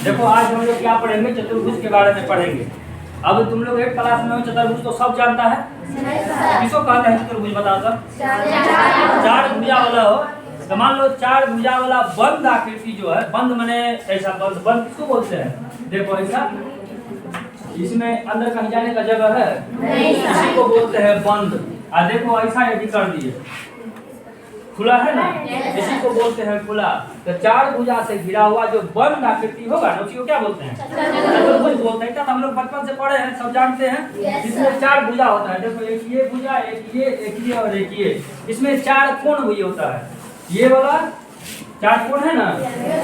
देखो आज हम लोग क्या पढ़ेंगे, चतुर्भुज के बारे में पढ़ेंगे। अब तुम लोग एक क्लास में हो, चतुर्भुज तो सब जानता है। किसको कहते हैं चतुर्भुज, बताओ तो। चार भुजा वाला हो तो मान लो चार भुजा वाला बंद आकृति जो है, बंद माने ऐसा बंद, बंद किसको बोलते हैं? देखो ऐसा, इसमें अंदर कहीं जाने का जगह है, इसी को बोलते हैं बंद। और देखो ऐसा यदि कर दिए, खुला है ना, इसी को बोलते हैं खुला। तो चार भुजा से घिरा हुआ जो बंद आकृति होगा ना, उसी को क्या बोलते हैं? चतुर्भुज बोलते हैं। हम लोग बचपन से पढ़े हैं, सब जानते हैं। इसमें चार भुजा होता है। देखो एक ये भुजा, एक ये और एक ये। इसमें चार कोण भी होता है। ये वाला चार कोण है ना,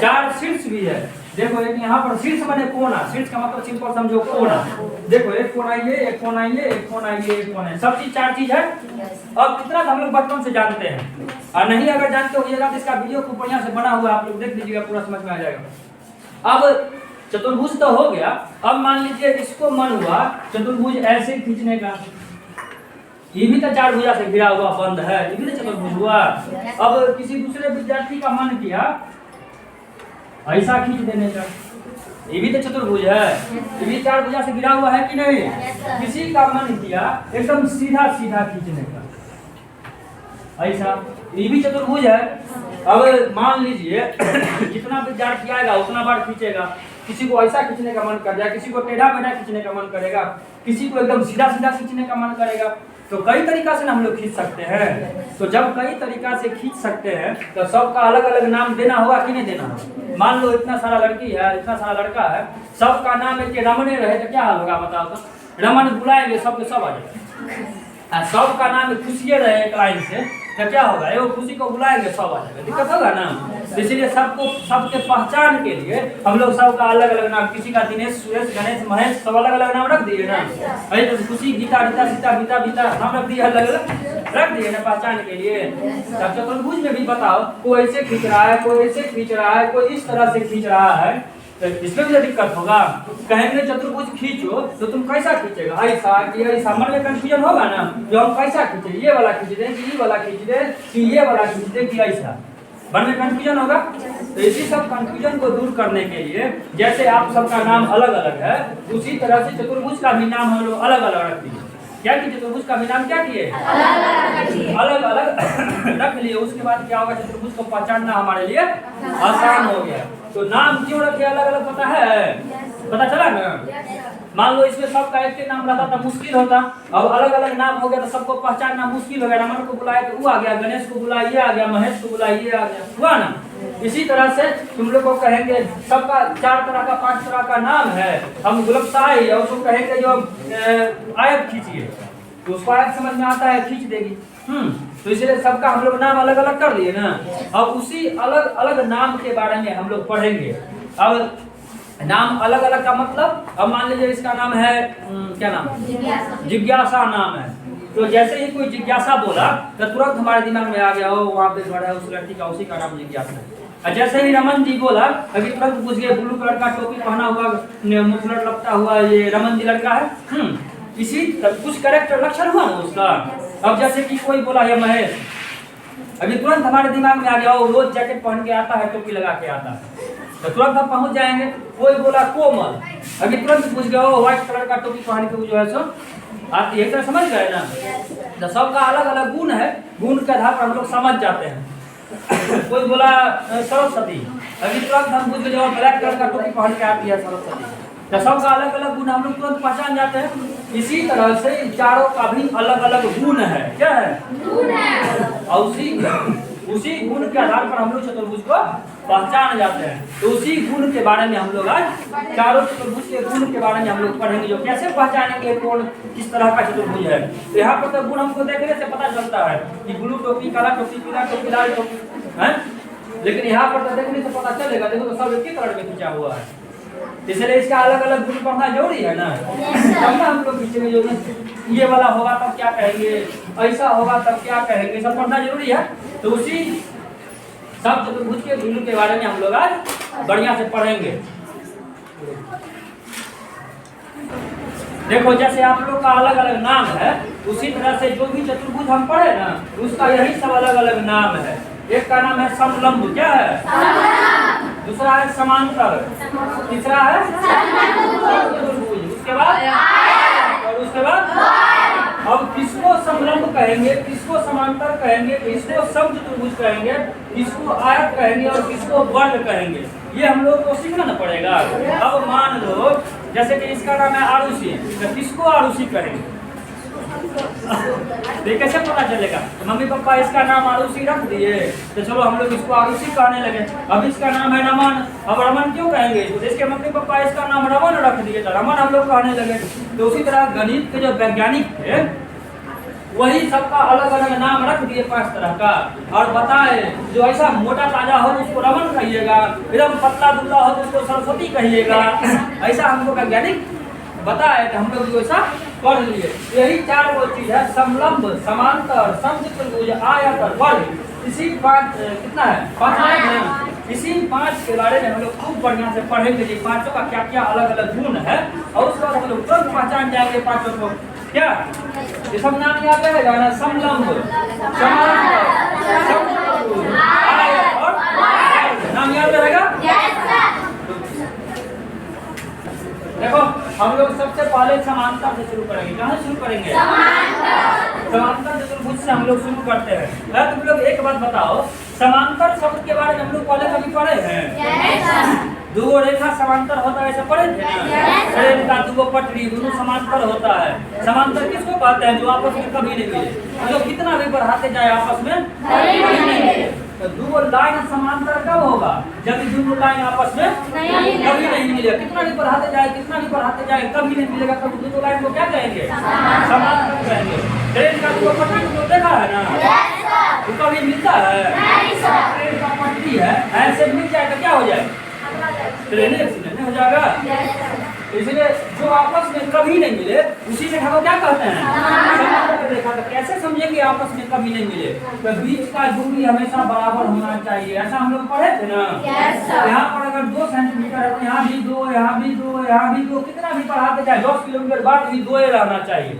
चार शीर्ष भी है। देखो एक यहाँ पर शीर्ष माने कोना, शीर्ष का मतलब सिंपल समझो कोना। देखो एक कोना ये, एक कोना ये, एक कोना ये, एक कोना, सब चीज चार चीज है। अब इतना हम लोग बचपन से जानते हैं। और नहीं अगर जानते होइएगा तो इसका वीडियो खूब बढ़िया से बना हुआ है, आप लोग देख लीजिएगा, पूरा समझ में आ जाएगा। अब चतुर्भुज तो हो गया। अब मान लीजिए इसको मन हुआ चतुर्भुज ऐसे खींचने का, ये भी तो चार भुजा से घिरा हुआ बंद है, ये भी तो चतुर्भुज हुआ। अब किसी दूसरे विद्यार्थी का मन किया ऐसा खींच देने का, ये भी तो चतुर्भुज है। ये भी चार भुजा से घिरा हुआ है कि नहीं? किसी का मन किया एकदम सीधा सीधा खींचने का, ऐसा, ये भी चतुर्भुज है। अब मान लीजिए जितना विद्यार्थी आएगा उतना बार खींचेगा। किसी को ऐसा खींचने का मन कर जाए, किसी को टेढ़ा मेढ़ा खींचने का मन करेगा, किसी को एकदम सीधा सीधा खींचने का मन करेगा। तो कई तरीका से हम लोग खींच सकते हैं। तो जब कई तरीका से खींच सकते हैं तो सबका अलग अलग नाम देना होगा कि नहीं देना होगा? मान लो इतना सारा लड़की है, इतना सारा लड़का है, सबका नाम एक रमणे रहे तो क्या हाल होगा बताओ तो? रमन बुलाएंगे सबके सब आ जाएगा। सबका नाम खुशिये रहे एक लाइन से तो क्या होगा? एगो खुशी को बुलाएंगे सब आ जाएगा, दिक्कत होगा ना। इसीलिए सबको, सबके पहचान के लिए हम लोग सबका अलग अलग नाम, किसी का दिनेश, सुरेश, गणेश, महेश, सब अलग अलग नाम रख दिए ना। अरे तो खुशी, गीता, रीता, सीता, बीता, बीता नाम रख दिए, अलग अलग रख दिए ना पहचान के लिए। तब चतुर्भुज में भी बताओ, कोई ऐसे खींच रहा है, कोई ऐसे खींच रहा है, कोई इस तरह से खींच रहा है, तो इसमें भी दिक्कत होगा। कहेंगे चतुर्भुज खींचो तो तुम कैसा खींचेगा? ऐसा कि ऐसा, मन में कंफ्यूजन होगा ना, जो हम कैसा खींचे, ये वाला खींच दे कि ये वाला खींच दे कि ये वाला खींच दे कि ऐसा, मन में कंफ्यूजन होगा। तो इसी सब कंफ्यूजन को दूर करने के लिए, जैसे आप सबका नाम अलग अलग है, उसी तरह से चतुर्भुज का भी नाम हम लोग अलग अलग रख दिए। क्या कि चतुर्भुज का भी नाम क्या किए? अलग अलग रख लिए। उसके बाद क्या होगा? चतुर्भुज को पहचानना हमारे लिए आसान हो गया। तो नाम क्यों रखे अलग अलग, पता है? पता चला ना। मान लो इसमें सबका एक के नाम रहता तो मुश्किल होता। अब अलग अलग नाम हो गया तो सबको पहचानना मुश्किल हो गया। रमन को बुलाए तो वो आ गया, गणेश को बुलाए ये आ गया, महेश को बुलाए ये आ गया, हुआ ना। इसी तरह से तुम लोग को कहेंगे सबका चार तरह का, पांच तरह का नाम है, हम गुलबशाही है, उसको कहेंगे जो आयत खींचिए, तो उसको आयत समझ में आता है, खींच देगी। तो इसलिए सबका हम लोग नाम अलग अलग कर लिए ना। अब उसी अलग अलग नाम के बारे में हम लोग पढ़ेंगे। अब नाम अलग अलग का मतलब, अब मान लीजिए इसका नाम है क्या नाम? जिज्ञासा नाम है। तो जैसे ही कोई जिज्ञासा बोला तो तुरंत हमारे दिमाग में आ गया, हो वहाँ पे घर है उस लड़की का, उसी का नाम जिज्ञासा है। और जैसे ही रमन जी बोला, अभी तुरंत पूछ गए, ब्लू कलर का टोपी पहना हुआ, मुफलर लगता हुआ, ये रमन जी लड़का है। इसी कुछ कैरेक्टर लक्षण हुआ ना उसका। अब जैसे कि कोई बोला ये महेश, अभी तुरंत हमारे दिमाग में आ गया, वो रोज जैकेट पहन के आता है, टोपी लगा के आता है, तो तुरंत हम पहुंच जाएंगे। कोई बोला कोमल, अभी तुरंत पूछ गया, वो व्हाइट कलर का टोपी पहन के जो है सो आती है। तरह समझ गए ना। तो सबका अलग अलग गुण है, गुण के आधार पर हम लोग समझ जाते हैं। कोई बोला सरस्वती, अभी तुरंत हम पूछ गए, ब्लैक कलर का टोपी पहन के आती है सरस्वती। तो सबका अलग अलग गुण हम लोग तुरंत पहचान जाते हैं। इसी तरह से चारों का भी अलग अलग गुण है। क्या है? गुण है। और उसी गुण के आधार पर हम लोग चतुर्भुज को पहचान जाते हैं। तो उसी गुण के बारे में हम लोग आज चारों चतुर्भुज के गुण के बारे में हम लोग पढ़ेंगे, जो कैसे पहचानेंगे कौन किस तरह का चतुर्भुज है। तो यहाँ पर तो गुण हमको देखने से पता चलता है कि ब्लू टोपी, काला टोपी, पीला टोपी, लाल टोपी है, लेकिन यहाँ पर तो देखने से पता चलेगा। देखो तो सब एक ही कलर में खींचा हुआ है, इसलिए इसका अलग अलग गुण पढ़ना जरूरी है ना। तब ना हम लोग खींचेंगे, जो ये वाला होगा तब क्या कहेंगे, ऐसा होगा तब क्या कहेंगे, सब पढ़ना जरूरी है। तो उसी सब चतुर्भुज के गुण के बारे में हम लोग आज बढ़िया से पढ़ेंगे। देखो जैसे आप लोग का अलग अलग नाम है, उसी तरह से जो भी चतुर्भुज हम पढ़े ना, उसका यही सब अलग अलग नाम है। एक का नाम है समलंब। क्या है? दूसरा है समांतर, तीसरा है समचतुर्भुज, उसके बाद और उसके बाद अब किसको समलंब कहेंगे, किसको समांतर कहेंगे, किसको समचतुर्भुज कहेंगे, किसको आयत कहेंगे और किसको वर्ग कहेंगे, ये हम लोग को सीखना ना पड़ेगा। अब मान लो जैसे कि इसका नाम है आरुषि, तो किसको आरुषि कहेंगे, तो कैसे पता चलेगा? तो मम्मी पापा इसका नाम आरुषि रख दिए, तो चलो हम लोग इसको आरुषि कहने लगे। अब इसका नाम है रमन, अब रमन क्यों कहेंगे? तो इसके मम्मी पापा इसका नाम रमन रख दिए, तो रमन हम लोग कहने लगे। तो उसी तरह गणित के जो वैज्ञानिक थे वही सबका अलग अलग नाम रख दिए 5 तरह का, और बताए जो ऐसा मोटा ताजा हो तो उसको रमन कहिएगा, एकदम पतला दुबला हो तो उसको सरस्वती कहिएगा, ऐसा हमको वैज्ञानिक बताए, तो हम लोग जो ऐसा पढ़ लिए। यही 4 वो चीज है, समलंब, समांतर, समचतुर्भुज, आयत और वर्ग। इसी 5 कितना है 5 है, इसी 5 के बारे में हम लोग खूब बढ़िया से पढ़ेंगे कि 5 का क्या क्या अलग अलग गुण है, और उसके बाद हम लोग तुरंत पहचान जाएंगे 5 को। क्या ये सब नाम याद रहेगा ना? समलंब, समांतर, समचतुर्भुज, आयत और वर्ग, नाम याद रहेगा? देखो हम लोग सबसे पहले समांतर से शुरू करेंगे। कहाँ से शुरू करेंगे? समांतर चतुर्भुज से हम लोग शुरू करते हैं। तुम लोग एक बात बताओ, समांतर शब्द के बारे में हम लोग पहले कभी पढ़े हैं? दो रेखा समांतर होता है, ऐसे पढ़े थे ना? ट्रेन का 2 पटरी दोनों समांतर होता है। समांतर किसको कहते हैं? जो आपस में कभी नहीं मिले, मतलब कितना भी बढ़ाते जाए आपस में कभी नहीं मिले। तो 2 लाइन समांतर कब होगा? जब 2 लाइन आपस में कभी नहीं मिलेगा। कितना भी बढ़ाते जाए, कितना भी बढ़ाते जाए, कभी नहीं मिलेगा, तब 2 लाइन को क्या कहेंगे? समांतर कहेंगे। ट्रेन का 2 पटरी तो देखा है ना, तो कभी मिलता है? ट्रेन का पटरी है, ऐसे मिल जाएगा क्या हो जाए? ट्रेन एक्सीडेंट हो जाएगा। इसलिए जो आपस में कभी नहीं मिले उसी रेखा को क्या कहते हैं? समांतर रेखा। तो कैसे समझेंगे आपस में कभी नहीं मिले? तो बीच का दूरी हमेशा बराबर होना चाहिए, ऐसा हम लोग पढ़े थे ना? यहाँ पर अगर 2 सेंटीमीटर है तो यहाँ भी 2, यहाँ भी 2, यहाँ भी 2, कितना भी बढ़ाते जाए 10 किलोमीटर बाद भी 2 रहना चाहिए,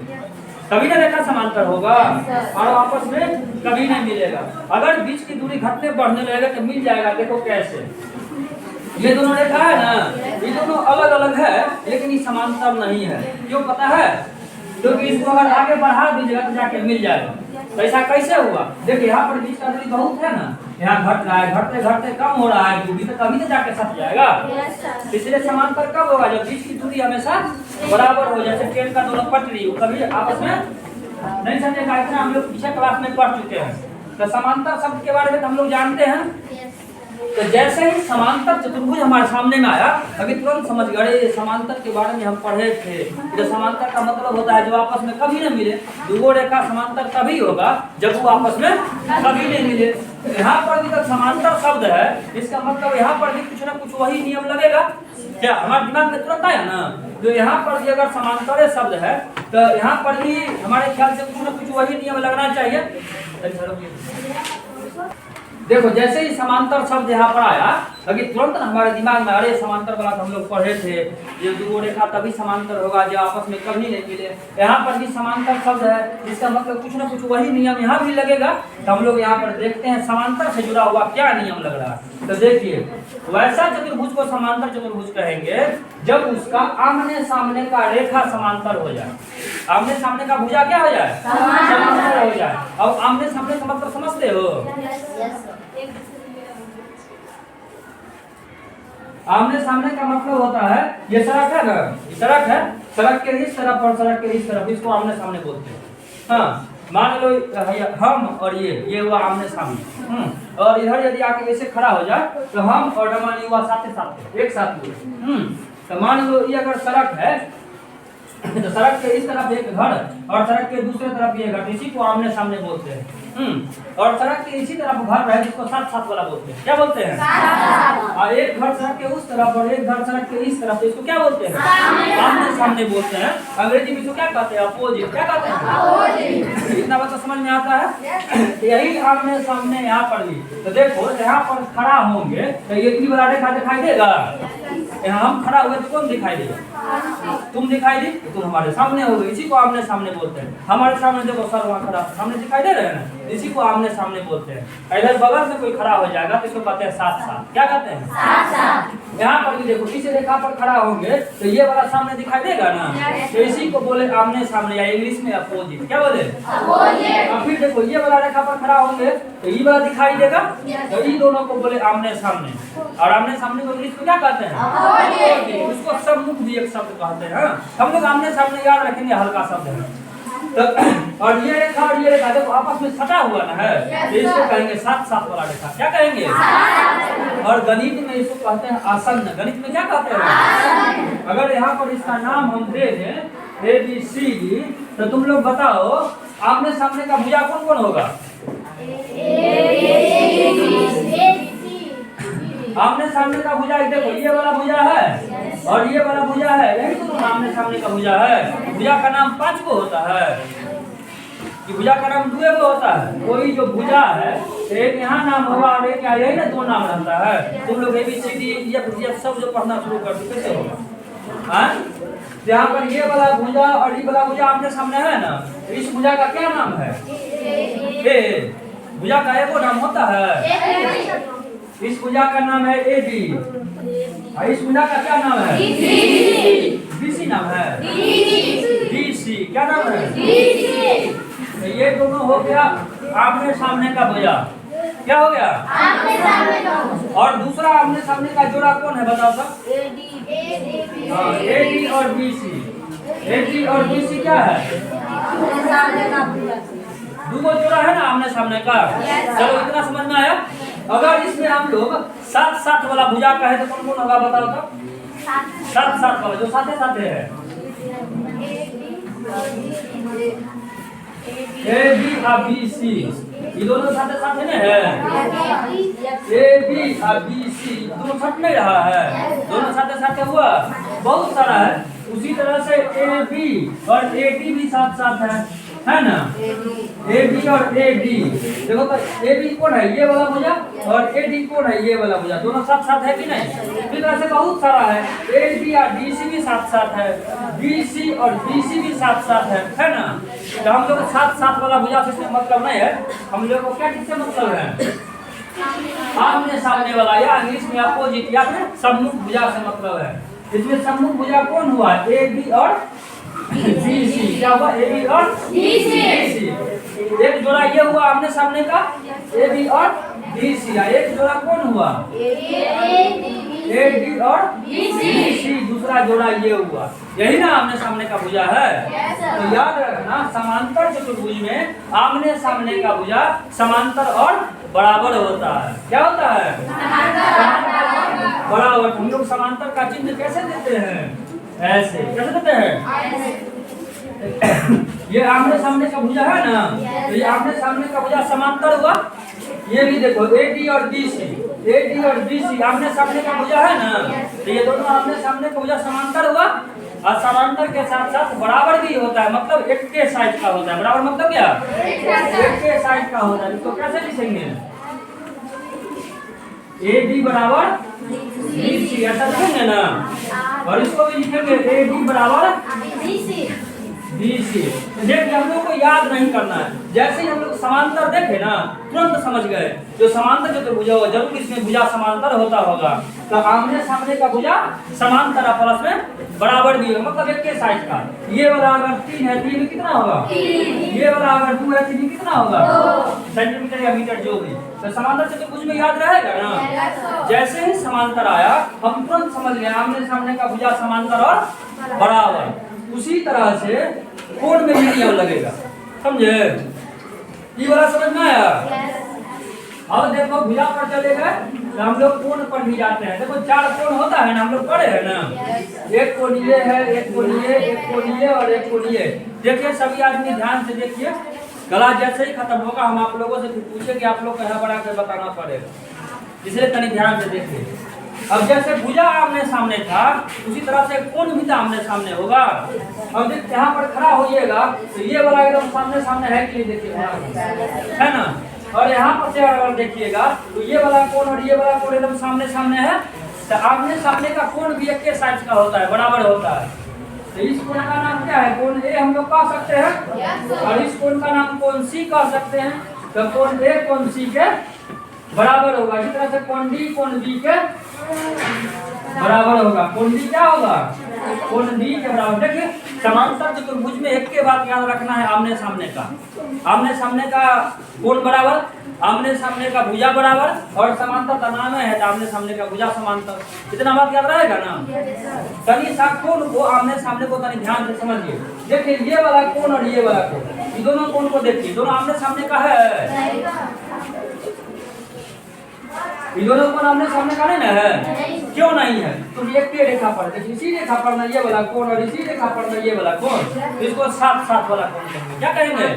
कभी ना रेखा समांतर होगा। और आपस में कभी नहीं मिलेगा। अगर बीच की दूरी घटने बढ़ने लगेगा तो मिल जाएगा। देखो कैसे, ये दोनों रेखा है ना, ये दोनों अलग अलग है लेकिन ये समांतर नहीं है। क्यों पता है? क्योंकि इसको अगर आगे बढ़ा दीजिएगा तो जाके मिल जाएगा। तो ऐसा कैसे हुआ? देखिए यहाँ पर बीच का दूरी बहुत है ना, यहाँ घट रहा है, घटते घटते कम हो रहा है दूरी, तो कभी तो जाके सट जाएगा। इसलिए समांतर कब होगा? जब बीच की दूरी हमेशा बराबर हो। जैसे ट्रेन का 2 पटरी वो कभी आपस में नहीं समझेगा। इतना हम लोग पीछे क्लास में पढ़ चुके हैं। तो समांतर शब्द के बारे में हम लोग जानते हैं। तो जैसे ही समांतर चतुर्भुज हमारे सामने में आया, अभी तुरंत समझ गए समांतर के बारे में हम पढ़े थे। जो समांतर का मतलब होता है जो आपस में कभी नहीं मिले। 2 रेखा समांतर तभी होगा जब वो आपस में कभी नहीं मिले। यहाँ पर भी तो समांतर शब्द है, इसका मतलब यहाँ पर भी कुछ ना कुछ वही नियम लगेगा। क्या हमारे दिमाग में तुरंत आया ना? तो यहाँ पर भी अगर समांतर शब्द है तो यहाँ पर भी हमारे ख्याल से कुछ ना कुछ वही नियम लगना चाहिए। देखो जैसे ही समांतर शब्द यहाँ पर आया, अभी तुरंत हमारे दिमाग में अरे समांतर वाला हम लोग पढ़े थे, ये 2 रेखा तभी समांतर होगा जो आपस में कभी नहीं मिले। यहाँ पर भी समांतर शब्द है, इसका मतलब कुछ ना कुछ वही नियम यहाँ भी लगेगा। तो हम लोग यहाँ पर देखते हैं समांतर से जुड़ा हुआ क्या नियम लग रहा है। तो देखिए, वैसा चतुर्भुज को समांतर चतुर्भुज कहेंगे जब उसका आमने सामने का रेखा समांतर हो जाए। आमने सामने का भुजा क्या हो जाए? समांतर हो जाए। अब आमने सामने का मतलब समझते हो? आमने सामने का मतलब होता है, ये सड़क है ना, ये सड़क है, सड़क के इस तरफ और सड़क के इस तरफ, इसको आमने सामने बोलते हैं। हाँ, मान लो हम और ये हुआ आमने सामने। और इधर यदि आके ऐसे खड़ा हो जाए तो हम और डमानी हुआ साथ साथ एक साथ हुए। तो मान लो ये अगर सड़क है तो सड़क के इस तरफ एक घर और सड़क के दूसरे तरफ ये घर, इसी को आमने सामने बोलते हैं। और सड़क के इसी तरफ घर है जिसको साथ साथ वाला बोलते हैं। क्या बोलते हैं? और एक घर सड़क के उस तरफ और एक घर सड़क के इस तरफ, तो इसको क्या बोलते हैं? आमने सामने बोलते हैं। अंग्रेजी में इसको क्या कहते हैं? अपोजिट। क्या कहते हैं? अपोजिट। इतना बात तो समझ में आता है। यही आमने सामने यहाँ पर भी। तो देखो यहाँ पर खड़ा होंगे तो ये इतनी बड़ा रेखा दिखाई देगा। यहाँ हम खड़ा हुए तो कौन दिखाई देगा? तुम दिखाई दी तो तुम हमारे सामने हो गए, इसी को आमने सामने बोलते हैं। हमारे सामने देखो सर वहाँ खड़ा, सामने दिखाई दे रहे हैं ना, इसी को आमने सामने बोलते हैं। इधर बगल से कोई खड़ा हो जाएगा तो इसको कहते हैं साथ साथ। क्या कहते हैं? साथ साथ। यहाँ पर भी देखो इस रेखा पर खड़ा होंगे तो ये वाला सामने दिखाई देगा ना, तो इसी को बोले आमने सामने, या इंग्लिश में अपोजिट। क्या बोले? अपोजिट। फिर देखो ये वाला रेखा पर खड़ा होंगे तो ये वाला दिखाई देगा, तो इन दोनों को बोले आमने सामने। और आमने सामने को इंग्लिश में क्या कहते हैं? अपोजिट। उसको सम्मुख भी एक शब्द कहते हैं। हम लोग आमने सामने याद रखेंगे, हल्का शब्द है। तो और ये रेखा देखो आपस में सटा हुआ ना है, तो इसको कहेंगे साथ साथ वाला रेखा। क्या कहेंगे? और गणित में इसको कहते हैं आसन्न। गणित में क्या कहते हैं? अगर यहाँ पर इसका नाम हम दे दें ABCD, तो तुम लोग बताओ आमने सामने का भुजा कौन कौन होगा? आमने सामने का भुजा देखो ये वाला भुजा है और ये वाला भुजा है, यही तो आमने सामने का भुजा है। भुजा का नाम 5 को होता है कि भुजा का नाम 2 को होता है। कोई जो भुजा है एक यहाँ नाम होगा और एक यहाँ, यही ना 2 नाम रहता है। तुम लोग ABCD ये सब जो पढ़ना शुरू कर दो कैसे होगा? यहाँ पर ये वाला भुजा और ये वाला भुजा आमने सामने है ना, तो इस भुजा का क्या नाम है? ए। भुजा का एक नाम होता है, इस भुजा का नाम है AB और इस भुजा का क्या नाम है? BC नाम है। BC क्या नाम है? तो ये दोनों हो गया आमने सामने का भुजा। क्या हो गया? आमने सामने का। और दूसरा आमने सामने का जोड़ा कौन है बताओ सब? AD और BC। AD और BC क्या है? दो जोड़ा है ना आमने सामने का। चलो इतना समझ में आया। अगर इसमें हम लोग साथ साथ वाला भुजा कहे तो कौन कौन होगा बताओ तो? साथ साथ वाला जो साथे साथे है, AB और BC ये दोनों साथे साथे नहीं है। AB और BC दोनों साथ नहीं रहा है, दोनों साथे साथे हुआ बहुत सारा है। उसी तरह से AB और AD भी साथ साथ है ना? AB और AD देखो तो AB कौन है? ये वाला भुजा। और AD कौन है? ये वाला भुजा। दोनों साथ साथ है कि नहीं? इस तरह से बहुत सारा है। AD और DC भी साथ साथ है, BC और BC भी साथ साथ है ना? तो हम लोग साथ साथ वाला भुजा से मतलब नहीं है, हम लोग को क्या किससे मतलब है? आमने सामने वाला, या इंग्लिश में अपोजिट या फिर सम्मुख भुजा से मतलब है। इसमें सम्मुख भुजा कौन हुआ? AB और BC। क्या हुआ? AB और BC। एक जोड़ा ये हुआ आमने सामने का AB और BC। एक जोड़ा कौन हुआ? AD और BC। दूसरा जोड़ा ये हुआ। यही ना आमने सामने का भुजा है। तो याद रखना समांतर चतुर्भुज में आमने सामने का भुजा समांतर और बराबर होता है। क्या होता है? बराबर। हम लोग समांतर का चिन्ह कैसे देते हैं? ऐसे। कैसे देते हैं? ये आमने सामने का भुजा है ना, तो ये आमने सामने का भुजा समांतर हुआ। ये भी देखो AD और BC आमने सामने का भुजा है ना, तो ये दोनों आमने सामने का भुजा समांतर हुआ। और समांतर के साथ साथ बराबर भी होता है, मतलब एक के साइज का होता है। बराबर मतलब क्या? एक के साइज का होता है। तो कैसे लिखेंगे? AD बराबर BC ऐसा लिखेंगे ना, और इसको भी लिखेंगे AD बराबर BC। देखिए हम लोग को याद नहीं करना है, जैसे ही हम लोग समांतर देखे ना तुरंत समझ गए जो समांतर जो भुजा होगा जरूर इसमें भुजा समांतर होता होगा। तो आमने सामने का भुजा समांतर प्लस में बराबर भी होगा, मतलब एक के साइज का। ये वाला अगर 3 है 3 में कितना होगा? ये वाला अगर 2 है 3 में कितना होगा? सेंटीमीटर या मीटर जो भी। तो समांतर से तो कुछ में याद रहेगा ना। जैसे ही समांतर आया हम तुरंत समझ गए आमने सामने का भुजा समांतर और बराबर। उसी तरह से कोण में भी नियम लगेगा, समझे? ये वाला समझ में आया? अब देखो भुजा पर चले गए तो हम लोग कोण पर भी जाते हैं। देखो 4 कोण होता है ना, हम लोग पढ़े हैं ना। एक कोणीय है, एक कोणीय, एक कोणीय और एक कोणीय। देखिए सभी आदमी ध्यान से देखिए, क्लास जैसे ही खत्म होगा हम आप लोगों से पूछे कि आप लोग को यहाँ बड़ा कर बताना पड़ेगा, इसलिए तनी ध्यान से देखिए। अब जैसे भुजा आमने सामने था उसी तरह से कोण भी तो आमने सामने होगा। अब जब यहाँ पर खड़ा होइएगा तो ये वाला एकदम सामने सामने है कि नहीं? देखिए है ना। और यहाँ पर से अगर देखिएगा तो ये वाला कोण और ये वाला कोण एकदम सामने सामने है, तो आमने सामने का कोण भी एक साइज का होता है, बराबर होता है। तो इस कोण का नाम क्या है? कोण ए हम लोग कह सकते हैं, और इस कोण का नाम कोण सी कह सकते हैं। तो कोण ए कोण सी के बराबर होगा। इस तरह से कोण डी कोण बी के बराबर होगा। कोण डी क्या होगा? कोण डी के बराबर। देखिए समांतर चतुर्भुज में एक के बात याद रखना है, आमने सामने का। आमने सामने का कोण बराबर, आमने सामने का भुजा बराबर, और समांतर का नाम है तो आमने सामने का भुजा समांतर। इतना बात याद रहेगा ना? तनी सा कोण को आमने सामने को तनी ध्यान से समझिए। देखिए ये वाला कोण और ये वाला कोण, ये दोनों कोण को देखिए, दोनों आमने सामने का है। ये दोनों कोण आमने सामने का नहीं ना है? क्यों नहीं है? तो एक के रेखा पर देखिए, इसी रेखा पर ना ये वाला कोण और इसी रेखा पर ना ये वाला कोण, तो इसको साथ साथ वाला कोण कहेंगे। क्या कहेंगे?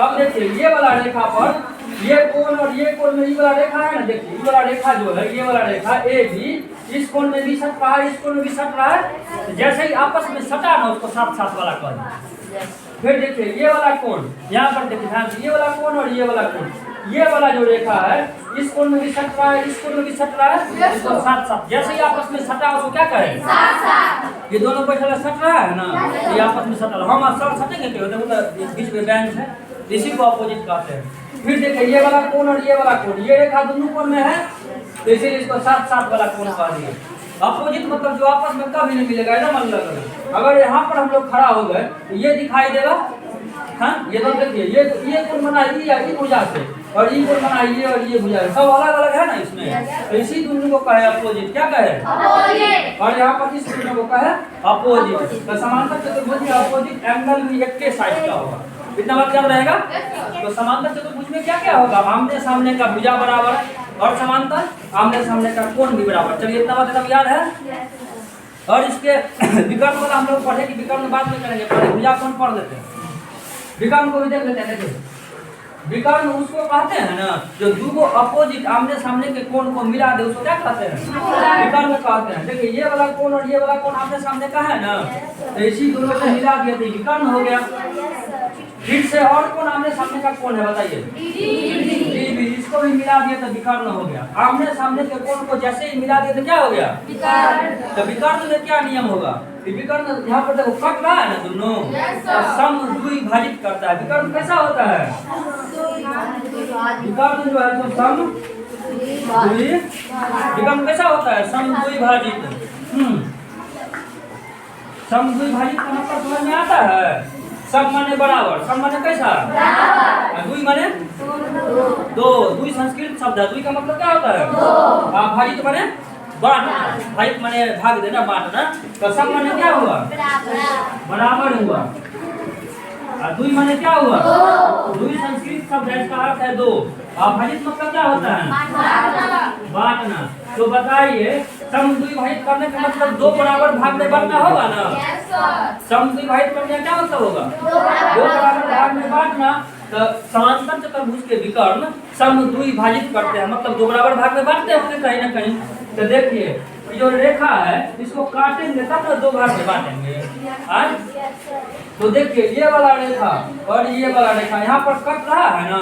अब देखिए ये वाला रेखा पर ये कोण और ये कोण में ये वाला रेखा है ना, देखिए ये वाला रेखा जो है, ये वाला रेखा ए भी इस कोण में भी सट रहा है, इस कोण में भी सट रहा है। जैसे ही आपस में सटा ना उसको साथ साथ वाला कहेंगे। फिर देखिए ये वाला कोण, यहाँ पर देखिए ध्यान से, ये वाला कोण और ये वाला कोण, ये वाला जो रेखा है इस कोण में भी सट रहा है, इस कोण में भी सट रहा है, इसको साथ साथ जैसे ही आपस में सटा उसको क्या कहें? साथ साथ। ये दोनों पैसा सट रहा है ना, ये आपस में सट रहा है। हम असल सटेंगे क्यों? देखो बीच में बेंच है, इसी को अपोजिट कहते हैं। फिर देखिए ये वाला कोण और ये वाला कोण, ये रेखा दोनों कोण में है, तो इसीलिए इसको साथ साथ वाला कोण कह दिए। अपोजिट मतलब जो आपस में कभी नहीं मिलेगा, एकदम अलग। अगर यहाँ पर हम लोग खड़ा हो गए तो ये दिखाई देगा, हाँ ये तो देखिए ये कोण बना ये भुजा से, और ये कोण बना ये और ये भुजा से, सब अलग अलग है ना इसमें। तो इसी दोनों को कहे अपोजिट। क्या कहे? अपोजिट। और यहाँ पर इस दोनों को कहे अपोजिट। तो समांतर चतुर्भुज में अपोजिट एंगल भी एक के साइड का होगा। इतना बात क्या रहेगा? तो समांतर चतुर्भुज में क्या क्या होगा? आमने सामने का भुजा बराबर, और समांतर आमने सामने का कोण भी बराबर। चलिए इतना बात एकदम याद है। और इसके विकर्ण वाला हम लोग पढ़े कि विकर्ण बाद में करेंगे, पहले भुजा कोण पढ़ लेते हैं, विकर्ण को भी देख लेते हैं। देखिए विकर्ण उसको कहते हैं ना जो दो अपोजिट आमने सामने के कोण को मिला दे, उसको क्या कहते हैं? विकर्ण कहते हैं। देखिए ये वाला कोण और ये वाला कोण आमने सामने का है ना, तो इसी दोनों को मिला दिया तो विकर्ण हो गया। फिर से और कौन आमने सामने का कोण है बताइए? डी। इसको भी मिला दिया तो विकर्ण हो गया। आमने सामने के कोण को जैसे ही मिला दिया तो क्या हो गया? विकर्ण। तो विकर्ण में क्या नियम होगा? विकर्ण यहाँ पर देखो कट रहा है ना दोनों, तो समद्विभाजित करता है। विकर्ण कैसा होता है? विकर्ण जो है तो विकर्ण कैसा होता है? समद्विभाजित। समद्विभाजित का मतलब समझ में आता है? सब माने बराबर, सब माने कैसा? दुई माने दो। दुई संस्कृत शब्द है, दुई का मतलब क्या होता है? भाजित माने बांटना, भाजित माने भाग देना, बांटना। तो सब माने क्या हुआ? बराबर हुआ। और दुई माने क्या हुआ? दुई संस्कृत शब्द है, इसका अर्थ है दो। भाजित मतलब क्या होता है? बांटना। तो बताइए समद्विभाजित करने का मतलब दो बराबर भाग में बांटना होगा ना? समद्विभाजित करने का क्या मतलब होगा? दो बराबर भाग में बांटना। तो समांतर चतुर्भुज के विकर्ण समद्विभाजित करते हैं, मतलब दो बराबर भाग में बांटते हैं कहीं ना कहीं। तो देखिए जो रेखा है इसको काटेंगे तब ना दो भाग में बांटेंगे। तो देखिए ये वाला रेखा और ये वाला रेखा यहाँ पर कट रहा है ना,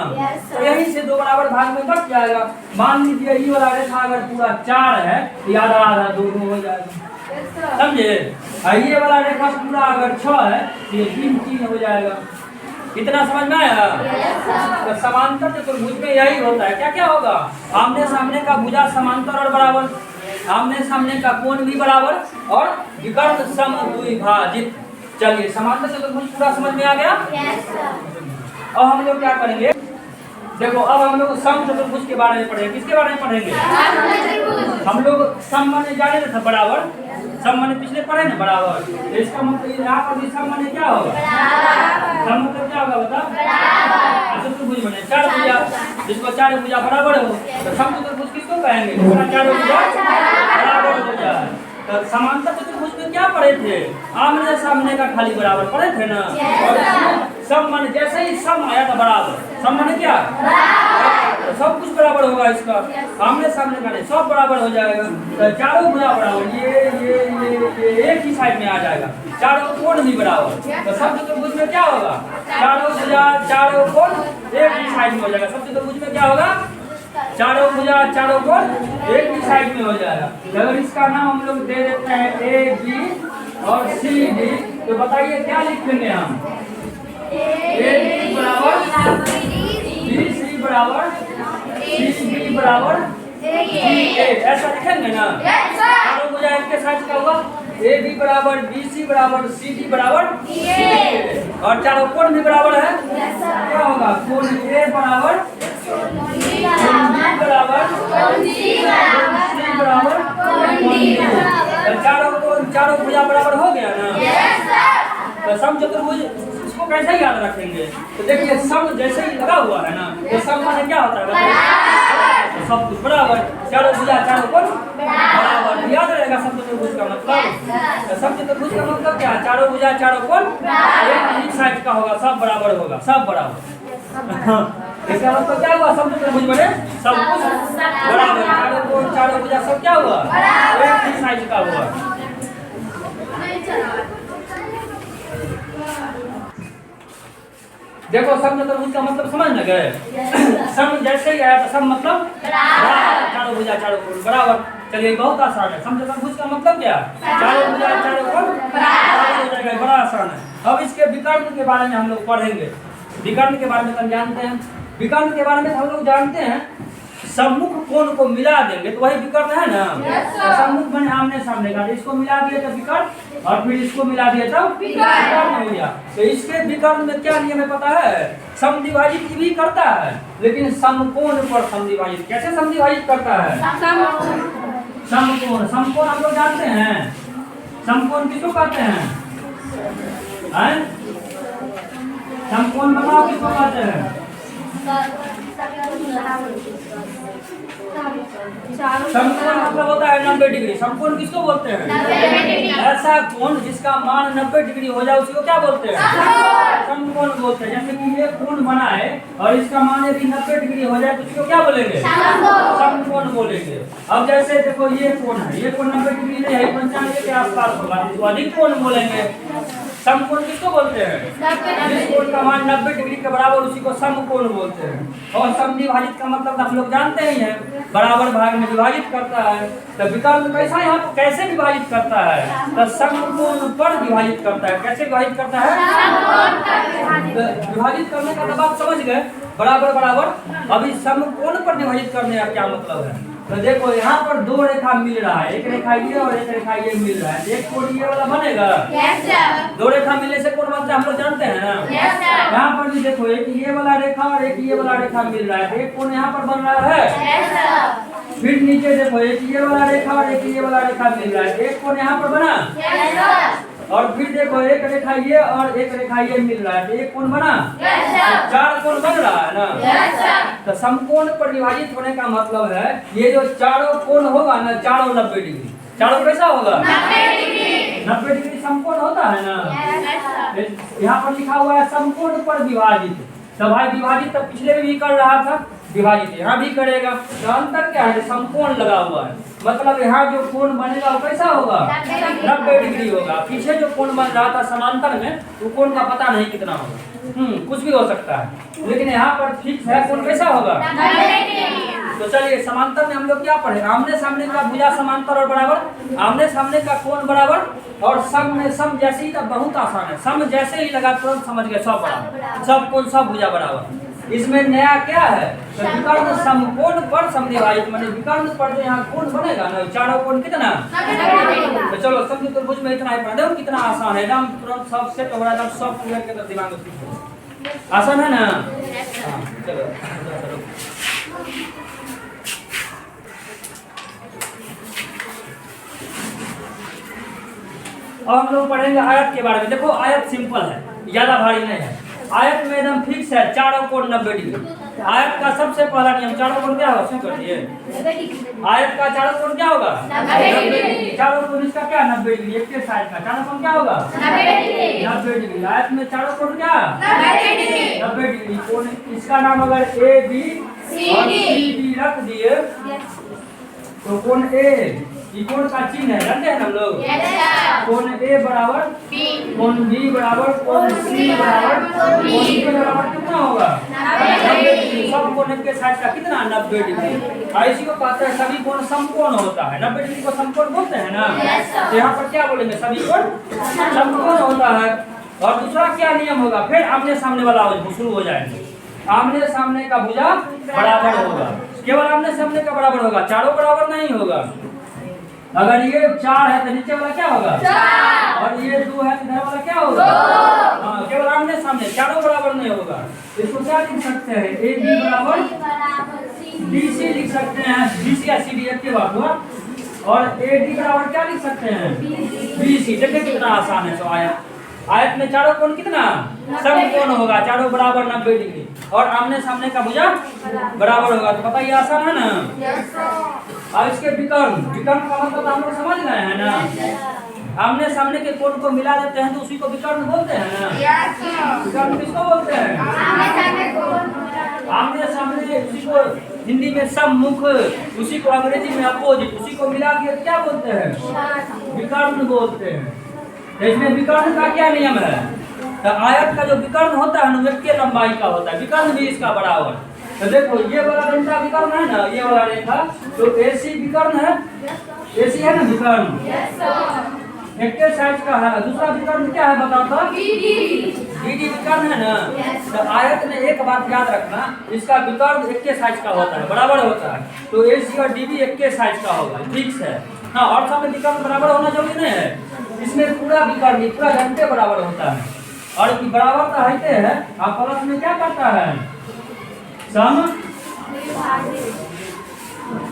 तो यहीं से दो बराबर भाग में बच जाएगा। मान लीजिए ये वाला रेखा अगर पूरा 4 है तो याद आधा 2 हो जाएगा, समझे? ये वाला रेखा पूरा अगर 6 है तो ये 3 हो जाएगा। इतना समझ में आया? तो समांतर चतुर्भुज में यही होता है। क्या क्या होगा? आमने सामने का भुजा समांतर और बराबर, आमने सामने का कोण भी बराबर, और विकर्ण समद्विभाजित। चलिए समांतर चतुर्भुज पूरा समझ में आ गया? अब हम लोग क्या करेंगे? देखो अब हम लोग सम चतुर्भुज के बारे में पढ़ेंगे। किसके बारे में पढ़ेंगे? हम लोग सम माने जाने थे बराबर, सम माने पिछले पढ़े ना बराबर। तो इसका मतलब यहाँ पर भी सम माने क्या होगा? सम मतलब क्या होगा बता? चतुर्भुज माने 4 भुजा, जिसको 4 भुजा बराबर हो तो सम चतुर्भुज किसको कहेंगे? 4 भुजा बराबर हो जाए। तो समांतर चतुर्भुज में क्या पढ़े थे? आमने सामने का खाली बराबर पढ़े थे ना। और सम माने जैसे ही सम आया था बराबर, सम माने क्या? तो सब कुछ बराबर होगा इसका, आमने सामने का नहीं, सब बराबर हो जाएगा। तो चारों भुजा बराबर, ये एक ही साइड में आ जाएगा। चारों कोण भी बराबर, तो सब चतुर्भुज में क्या होगा? चारों भुजा चारों कोण एक ही साइड में हो जाएगा। सब चतुर्भुज में क्या होगा? चारों भुजा चारों कोण एक ही साइड में हो जाएगा। अगर इसका नाम हम लोग दे देते हैं ए बी और सी डी, तो बताइए क्या लिखेंगे हम? ए बी बराबर बी सी बराबर सी डी बराबर डी ए, ऐसा लिखेंगे ना? चारों भुजा एक के साइड का हुआ, ए बी बराबर बी सी बराबर सी डी बराबर डी ए, और चारों कोण भी बराबर है। क्या होगा? कोण ए बराबर कोण बी बराबर कोण सी बराबर कोण डी। चारों भुजा बराबर हो गया ना? तो सम चतुर्भुज इसको कैसे याद रखेंगे? तो देखिए सम जैसे ही लगा हुआ है ना, तो सम माने क्या होता है? तो सब कुछ बराबर, चारों भुजा चारों कोण बराबर, याद रहेगा सब चतुर्भुज का मतलब। तो सब चतुर्भुज का मतलब क्या? चारों भुजा चारों कोण एक ही साइड का होगा, सब बराबर होगा, सब बराबर। इसका मतलब क्या हुआ? सब चतुर्भुज बने सब कुछ बराबर, चारों कोण चारों भुजा सब क्या हुआ? एक ही साइज का हुआ। देखो सम चतुर्भुज का मतलब समझ न गए? सम जैसे ही आया तो सम मतलब चारों भुजा चारों कोण बराबर। चलिए बहुत आसान है। सम चतुर्भुज का मतलब क्या? चारों भुजा चारों कोण बराबर हो जाएगा, बड़ा आसान है। अब इसके विकर्ण के बारे में हम लोग पढ़ेंगे। विकर्ण के बारे में हम जानते हैं। विकर्ण के बारे में हम लोग जानते हैं, सम्मुख कोण को मिला देंगे तो वही विकर्ण है ना? तो सम्मुख बने आमने सामने का, इसको मिला दिए तो विकर्ण, और फिर इसको मिला दिए तो विकर्ण हो गया। तो इसके विकर्ण में क्या नियम है पता है? समद्विभाजित भी करता है, लेकिन समकोण पर समद्विभाजित कैसे समद्विभाजित करता है? समकोण। समकोण हम लोग जानते हैं। समकोण किसको कहते हैं? समकोण बताओ किसको कहते हैं? समकोण मतलब होता है 90 डिग्री। समकोण किसको बोलते हैं? ऐसा कोण जिसका मान 90 डिग्री हो जाए उसको क्या बोलते हैं? समकोण बोलते हैं। जैसे कि ये कोण बना है और इसका मान यदि 90 डिग्री हो जाए तो उसको क्या बोलेंगे? समकोण बोलेंगे। अब जैसे देखो ये कोण है, ये कोण 90 डिग्री नहीं है, 95 के आसपास होगा, इसको अधिक कोण बोलेंगे। समकोण किसको बोलते हैं? जिस कोण का मान 90 डिग्री के बराबर उसी को समकोण बोलते हैं। और समद्विभाजित का मतलब हम लोग जानते ही हैं, बराबर भाग में विभाजित करता है। तो विकर्ण कैसा यहाँ पर कैसे विभाजित करता है? तो समकोण पर विभाजित करता है। कैसे विभाजित करता है? विभाजित करने का तो आप समझ गए, बराबर बराबर। अभी समकोण पर विभाजित करने का क्या मतलब है? तो देखो यहाँ पर दो रेखा मिल रहा है, एक रेखा ये और एक रेखा ये मिल रहा है, एक कोण ये वाला बनेगा। दो रेखा मिलने से कोण बनता है, हम लोग जानते हैं ना। यहाँ पर भी देखो एक ये वाला रेखा और एक ये वाला रेखा मिल रहा है, एक कोण यहाँ पर बन रहा है। फिर नीचे देखो एक ये वाला रेखा और एक ये वाला रेखा मिल रहा है, एक कोण यहाँ पर बना। और फिर देखो एक रेखा ये और एक रेखा ये मिल रहा है, एक कोण बना। चार कोण बन रहा है ना। तो समकोण पर विभाजित होने का मतलब है ये जो चारों कोण होगा ना, चारों 90 डिग्री, चारों कैसा होगा? 90 डिग्री समकोण होता है ना। यहाँ पर लिखा हुआ है समकोण पर विभाजित। तो भाई विभाजित तो पिछले में भी कर रहा था, विभाजित यहाँ भी करेगा। तो अंतर क्या है? समकोण लगा हुआ है, मतलब यहाँ जो कोण बनेगा वो कैसा होगा? 90 डिग्री होगा। पीछे जो कोण बन रहा था समांतर में, वो कोण का पता नहीं कितना होगा, कुछ भी हो सकता है, लेकिन यहाँ पर फिक्स है कोण कैसा होगा? तो चलिए समांतर में हम लोग क्या पढ़े? आमने सामने का भुजा समांतर और बराबर, आमने सामने का कोण बराबर, और सम में सम जैसे ही, तब बहुत आसान है। सम जैसे ही लगा तुरंत समझ गए, सब बराबर, सब कोण सब भुजा बराबर। इसमें नया क्या है? तो विकर्ण समकोण पर समद्विभाजित, माने विकर्ण पर जो यहाँ कोण बनेगा ना, चारों कोण कितना? तो चलो सम चतुर्भुज में इतना ही पढ़ा। देखो कितना आसान है, एकदम तुरंत सब सेट हो रहा है, सब क्लियर के अंदर दिमाग में आसान है ना। चलो अब हम लोग पढ़ेंगे आयत के बारे में। देखो आयत सिंपल है, ज्यादा भारी नहीं है। आयत में एकदम फिक्स है, चारों कोण 90 डिग्री। आयत का सबसे पहला नियम, चारों कोण क्या होगा? कर दिए आयत का चारों कोण क्या होगा? 90 डिग्री। चारों कोण इसका क्या? 90 डिग्री। एक के साइड का चारों कोण क्या होगा? 90 डिग्री। आयत में चारों कोण क्या? 90 डिग्री। कोण इसका नाम अगर ए बी और सी डी रख दिए तो कोण ए, ये कोण का चिन्ह है, जानते हैं हम लोग। कोण ए बराबर कोण बी बराबर कोण सी बराबर कोण डी बराबर कितना होगा 90 डिग्री। सब कोण के साइड का कितना 90 डिग्री। और इसी को कहते हैं सभी कोण समकोण होता है। 90 डिग्री को समकोण बोलते हैं ना। तो यहाँ पर क्या बोलेंगे सभी कोण समकोण होता है। और दूसरा क्या नियम होगा, फिर आमने सामने वाला शुरू हो जाएंगे। आमने सामने का भुजा बराबर होगा, केवल आमने सामने का बराबर होगा, चारों बराबर नहीं होगा। अगर ये 4 है तो नीचे वाला क्या होगा 4, और ये 2 है तो इधर वाला क्या होगा 2। हाँ, केवल आमने सामने, चारों बराबर नहीं होगा। इसको क्या लिख सकते हैं, ए बी बराबर डी सी लिख सकते हैं। बी सी या सी डी एक के बात हुआ। और ए डी बराबर क्या लिख सकते हैं बी सी। देखिए कितना आसान है। तो आयत में चारों कोण कितना समकोण होगा, चारों बराबर 90 डिग्री। और आमने सामने का भुजा बराबर होगा। तो बताइए आसान है ना। अब इसके विकर्ण का मतलब हम लोग समझ गए हैं ना। आमने सामने के कोण को मिला देते हैं तो उसी को विकर्ण बोलते हैं ना। विकर्ण किसको बोलते हैं, आमने सामने। उसी को हिंदी में सम्मुख, उसी को अंग्रेजी में अपोजिट, उसी को मिला के क्या बोलते हैं विकर्ण बोलते हैं। तो इसमें विकर्ण का क्या नियम है, तो आयत का जो विकर्ण होता है ना एक के लंबाई का होता है, विकर्ण भी इसका बराबर। तो देखो ये वाला रेखा विकर्ण है ना, ये वाला रेखा तो AC विकर्ण है, AC है ना विकर्ण एक के साइज का है। दूसरा विकर्ण क्या है बताओ तो BD विकर्ण है ना। तो आयत में एक बात याद रखना, इसका विकर्ण एक के साइज का होता है, बराबर होता है। तो AC और DB एक के साइज का होगा, ठीक है। हाँ, और सब में विकर्ण बराबर होना जरूरी नहीं है। इसमें पूरा विकर्ण पूरा घंटे बराबर होता है। और बराबर तो होते हैं, आप प्लस में क्या करता है सम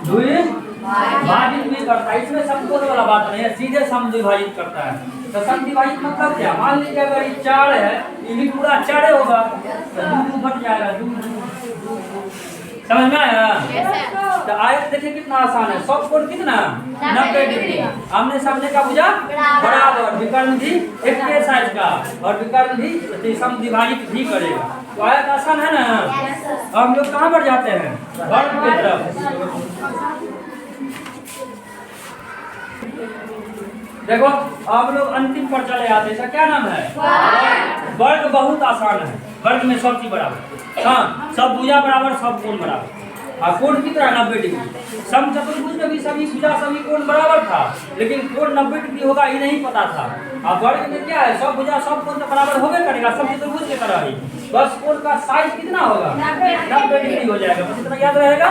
द्विभाजित भी करता है। इसमें समकोण वाला बात नहीं है, सीधे सम द्विभाजित करता है। तो सम द्विभाजित मतलब क्या, मान लीजिए अगर ये 4 है, ये भी पूरा 4 होगा तो 2 घट जाएगा, 2 समझ में आया। तो आयत देखिए कितना आसान है। सब कोण कितना 90 डिग्री। आमने सामने का भुजा बराबर, विकर्ण भी एक के साइज का, और विकर्ण भी सम द्विभाजित भी करेगा। तो आयत आसान है ना। अब हम लोग कहाँ पर जाते हैं, वर्ग की तरफ। देखो अब लोग अंतिम पर चले आते हैं। क्या नाम है, वर्ग बहुत आसान है। वर्ग में सब चीज बराबर, हाँ सब भुजा बराबर, सब कोण बराबर। और कोण कितना 90 डिग्री। सम चतुर्भुज में भी सभी भुजा सभी कोण बराबर था, लेकिन कोण 90 डिग्री होगा ये नहीं पता था। अब वर्ग में क्या है, सब भुजा सब कोण तो बराबर होगा करेगा, सब चतुर्भुज की तरह ही। बस कोण का साइज कितना होगा 90 डिग्री हो जाएगा। बस इतना याद रहेगा।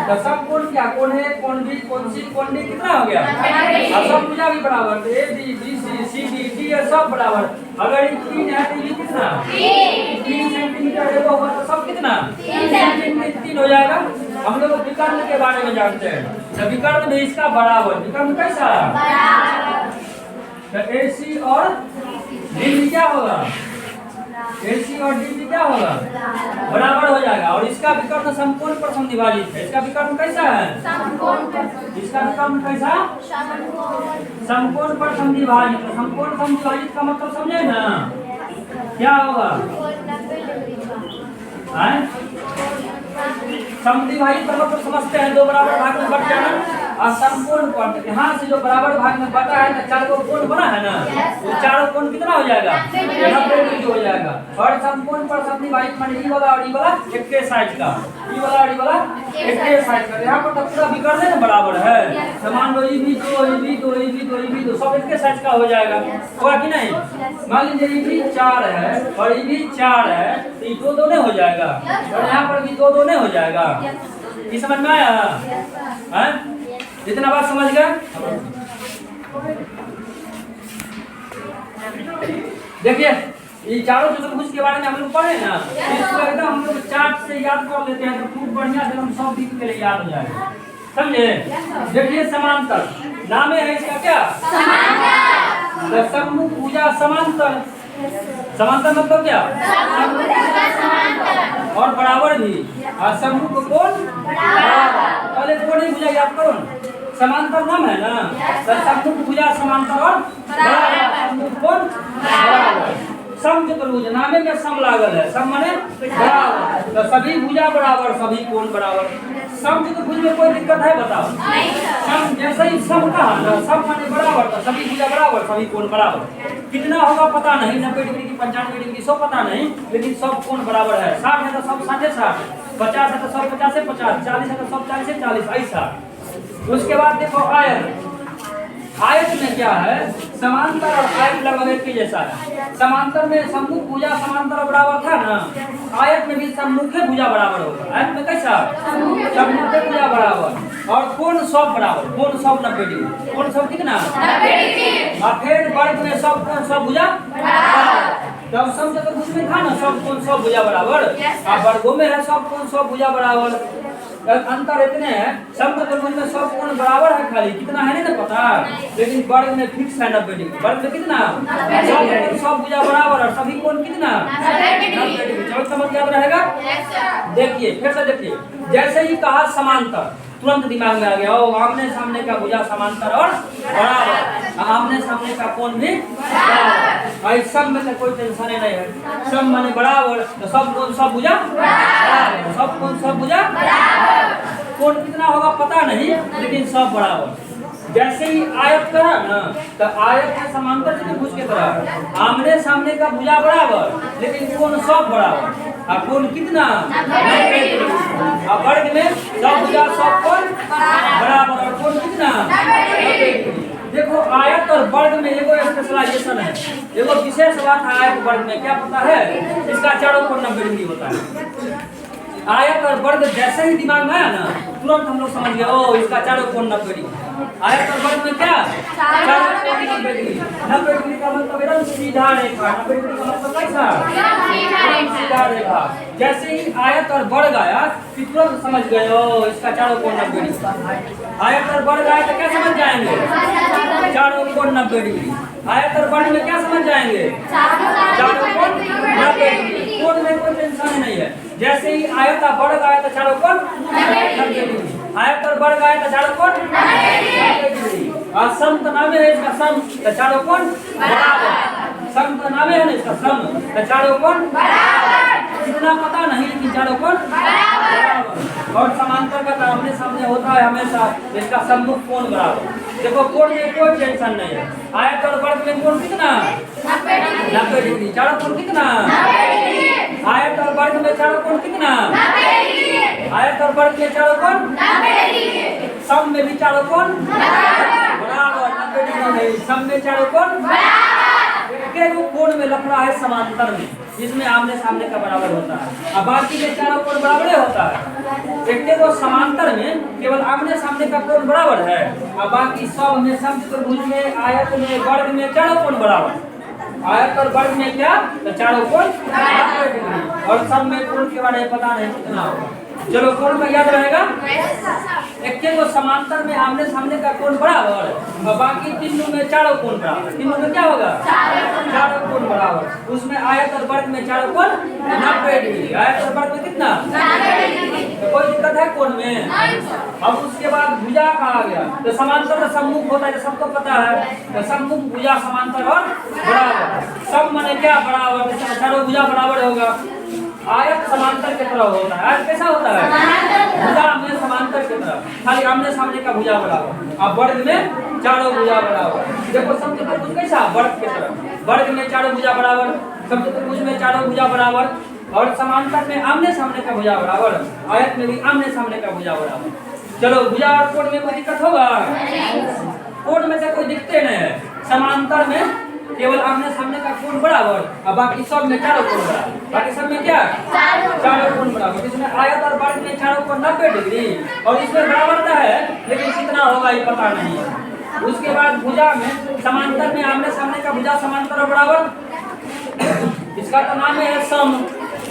तो सब कोण क्या, कोण ए, कोण बी, कोण सी, कोण डी कितना हो गया, और सब भुजा भी बराबर, A B B C C D D सब बराबर। अगर ये 3 है तो ये कितना 3 सेंटीमीटर एगो होगा, तो सब कितना 3 हो जाएगा। हम लोग विकर्ण के बारे में जानते हैं। तो विकर्ण में इसका बराबर, विकर्ण कैसा, तो AC और DB क्या होगा, AC और DB क्या होगा बराबर हो जाएगा। और इसका विकर्ण समकोण पर समद्विभाजित है। इसका विकर्ण कैसा है, इसका विकर्ण कैसा समकोण पर समद्विभाजित। समकोण समद्विभाजित का मतलब समझे ना, क्या होगा समद्विभाजित का मतलब समझते हैं, 2 बराबर भाग में बट जाना। और समकोण पर यहाँ से जो बराबर भाग में बटा है ना, 4 कोण बना है ना, वो 4 कोण कितना हो जाएगा 90 डिग्री हो जाएगा। और समकोण पर समद्विभाजित माने ई वाला और ई वाला एक के साइज का, ई वाला और ई वाला एक के साइज का। यहाँ पर तो पूरा विकर्ण है बराबर है। समान लो ई भी 2 ई भी 2 ई भी 2 ई भी 2 सब एक के साइज का हो जाएगा, होगा कि नहीं। मान लीजिए ई भी 4 है और ई भी 4 है, तो ये 2 दोने हो जाएगा, और यहाँ पर भी 2 दोने हो जाएगा। ये समझ में आया है, इतना बात समझ गए। देखिए ये चारों चतुर्भुज के बारे में हम लोग पढ़े ना, इसको एकदम हम लोग चार्ट से याद कर लेते हैं तो खूब बढ़िया से हम सब दिन के लिए याद हो जाएगा, समझे। देखिए समांतर नाम है इसका, क्या समांतर। सम्मुख भुजा समांतर, समांतर मतलब क्या, और बराबर भी। और सम्मुख कोण बराबर, पहले कोण ही भुजा याद करो, समांतर नाम है ना। तो सम्मुख भुजा समांतर और बराबर, सम्मुख कोण बराबर। सम चतुर्भुज नामे में सम लागल है, सम माने बराबर। तो सभी भुजा बराबर, सभी कोण बराबर। सम चतुर्भुज में कोई दिक्कत है बताओ? सम जैसे ही सम कहा ना, सम माने बराबर, तो सभी भुजा बराबर, सभी कोण बराबर। कितना होगा पता नहीं, 90 डिग्री की 95 डिग्री सब पता नहीं, लेकिन सब कोण बराबर है। 60 है तो सब 60, 50 है तो सब 50 है 50, 40 है तो सब 40 है 40, ऐसा। उसके बाद देखो आयत। आयत में क्या है? समांतर और आयत लगभग एक ही जैसा है। समांतर में सम्मुख भुजा समांतर और बराबर था ना, आयत में भी सम्मुख भुजा बराबर होगा। आयत में कैसा? सम्मुख भुजा बराबर और कोण सब बराबर, कोण सब 90 डिग्री। कोण सब कितना? 90 डिग्री। और फिर वर्ग में सब कोण सब भुजा बराबर। तब सम चतुर्भुज में था ना, सब कोण सब भुजा बराबर, और वर्गों में है सब कोण सब भुजा बराबर। अंतर इतने हैं, सम चतुर्भुज में सब कोण बराबर है, खाली कितना है नहीं ना पता, लेकिन वर्ग में फिक्स है 90 डिग्री। वर्ग में कितना? सब भुजा बराबर और सभी कोण कितना? 90 डिग्री। चलो समझ याद रहेगा। देखिए फिर से देखिए, जैसे ही कहा समांतर, तुरंत दिमाग में आ गया, ओ आमने सामने का भुजा समांतर और बराबर, आमने सामने का कोण भी बराबर। सब में से कोई टेंशन नहीं है। सब माने बराबर, तो सब कोण सब भुजा बराबर, सब कोण सब भुजा बराबर। कोण कितना होगा पता नहीं, लेकिन सब बराबर। जैसे ही आयत करा ना, तो आयत के समांतर चतुर्भुज की तरह आमने सामने का भुजा बराबर, लेकिन कोण सब बराबर। और कोण कितना? 90 डिग्री। और वर्ग में सब भुजा सब कोण बराबर और कोण कितना? 90 डिग्री। देखो आयत और वर्ग में एगो स्पेशलाइजेशन है, एगो विशेष बात है आयत वर्ग में, क्या पता है? इसका चारों कोण 90 डिग्री होता है। आयत और वर्ग जैसे ही दिमाग में आया ना, तुरंत हम लोग समझ गए, ओ इसका चारों कोण 90 डिग्री। आयत और वर्ग में क्या? चारों कोण 90 डिग्री। 90 डिग्री का मतलब एकदम सीधा रेखा। 90 डिग्री का मतलब कैसा? सीधा रेखा। जैसे ही आयत और वर्ग आया, फिर तुरंत समझ गए, ओ इसका चारों कोण 90 डिग्री। आयत और वर्ग आया तो क्या समझ जाएंगे? चारों कोण 90 डिग्री। आयत और वर्ग में क्या समझ जाएंगे? चारों कोण 90 डिग्री। कोण में कोई टेंशन नहीं है। जैसे ही आयत और वर्ग आया तो चारों कोण 90 डिग्री। आयत और वर्ग आया तो चारों कोण 90 डिग्री। और सम तो नामे है इसका, सम तो चारों कोण बराबर। सम तो नामे है ना इसका, सम तो चारों कोण बराबर। इतना पता नहीं, लेकिन चारों कोण बराबर। और समांतर का आमने सामने होता है हमेशा, इसका सम्मुख कोण बराबर। देखो कोण में कोई टेंशन नहीं है। आयत और वर्ग में कोण कितना? 90 डिग्री। चारों कोण कितना? आयत और वर्ग में चारों कोण कितना? आयत और वर्ग में चारों कोण सम में भी चारों कोण बराबर। 90 डिग्री नहीं, सम में चारों कोण बराबर। कोण में लफड़ा है समांतर में, जिसमें आमने सामने का बराबर होता है, और बाकी में चारों कोण बराबर होता है। एक वो समांतर में केवल आमने सामने का कोण बराबर है, और बाकी सब में सम चतुर्भुज में, आयत में, वर्ग में चारों कोण बराबर। आयत और वर्ग में क्या? तो चारों कोण 90 डिग्री। और सब में कोण के बारे में पता नहीं कितना होगा। चलो कोण में याद रहेगा। एक वो समांतर में आमने सामने का कोण बराबर, और बाकी तीनों में चारों कोण बराबर। तीनों में क्या होगा? चारों कोण बराबर। उसमें आयत और वर्ग में चारों कोण 90 डिग्री। आयत और वर्ग में कितना? 90 डिग्री। तो कोई दिक्कत है कोण में? अब उसके बाद भुजा कहा गया, तो समांतर और सम्मुख होता है, सबको पता है। तो सम्मुख भुजा समांतर और बराबर। सब माने क्या? बराबर। चारों भुजा बराबर होगा। आयत समांतर की तरह होता है। आयत कैसा होता है? भुजा में समांतर की तरह, खाली आमने सामने का भुजा बराबर, और वर्ग में चारों भुजा बराबर। देखो सम चतुर्भुज कैसा? वर्ग की तरह, वर्ग में चारों भुजा बराबर, सम चतुर्भुज में चारों भुजा बराबर, और समांतर में आमने सामने का भुजा बराबर, आयत में भी आमने सामने का भुजा बराबर। चलो भुजा और कोण में कोई दिक्कत होगा? कोण में से कोई दिक्कत नहीं है। समांतर में केवल आमने सामने का कोण बराबर, और बाकी सब में चारों कोण बराबर। बाकी सब में क्या? चारों कोण बराबर। इसमें आयत और वर्ग में चारों कोण 90 डिग्री, और इसमें बराबरता है, लेकिन कितना होगा ये पता नहीं है। उसके बाद भुजा में समांतर में आमने सामने का भुजा समांतर और बराबर, इसका तो नाम है सम।